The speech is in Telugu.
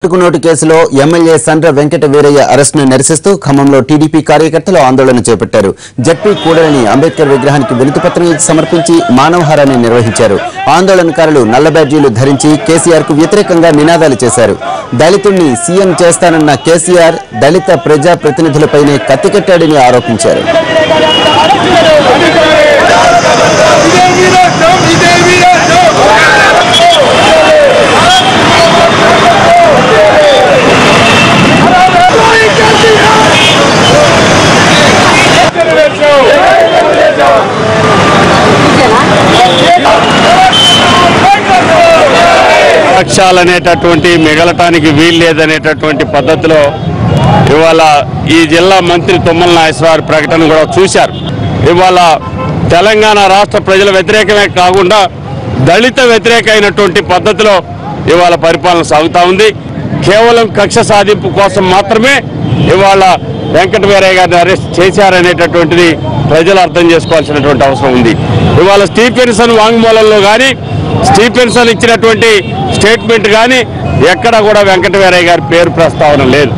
నోటు కేసులో ఎమ్మెల్యే సండ్ర వెంకట వీరయ్య అరెస్టును నిరసిస్తూ ఖమ్మంలో టీడీపీ కార్యకర్తలు ఆందోళన చేపట్టారు. జడ్పీ కూడలిని అంబేద్కర్ విగ్రహానికి వినతిపత్రం సమర్పించి మానవహారాన్ని నిర్వహించారు. ఆందోళనకారులు నల్ల బ్యాడ్జీలు ధరించి కేసీఆర్ కు వ్యతిరేకంగా నినాదాలు చేశారు. దళితుణ్ణి సీఎం చేస్తానన్న కేసీఆర్ దళిత ప్రజా ప్రతినిధులపైనే కత్తికట్టాడని ఆరోపించారు. లక్ష్యాలనేటటువంటి మిగలటానికి వీలు లేదనేటటువంటి పద్ధతిలో ఇవాళ ఈ జిల్లా మంత్రి తుమ్మల నాగేశ్వరరావు ప్రకటన కూడా చూశారు. ఇవాళ తెలంగాణ రాష్ట్ర ప్రజల వ్యతిరేకమే కాకుండా దళిత వ్యతిరేక అయినటువంటి పద్ధతిలో ఇవాళ పరిపాలన సాగుతూ ఉంది. కేవలం కక్ష సాధింపు కోసం మాత్రమే ఇవాళ వెంకట వీరయ్య గారిని అరెస్ట్ చేశారనేటటువంటిది ప్రజలు అర్థం చేసుకోవాల్సినటువంటి అవసరం ఉంది. ఇవాళ స్టీఫెన్సన్ వాంగ్మూలంలో కానీ స్టీఫెన్సన్ ఇచ్చినటువంటి స్టేట్మెంట్ కానీ ఎక్కడ కూడా వెంకట వీరయ్య గారి పేరు ప్రస్తావన లేదు.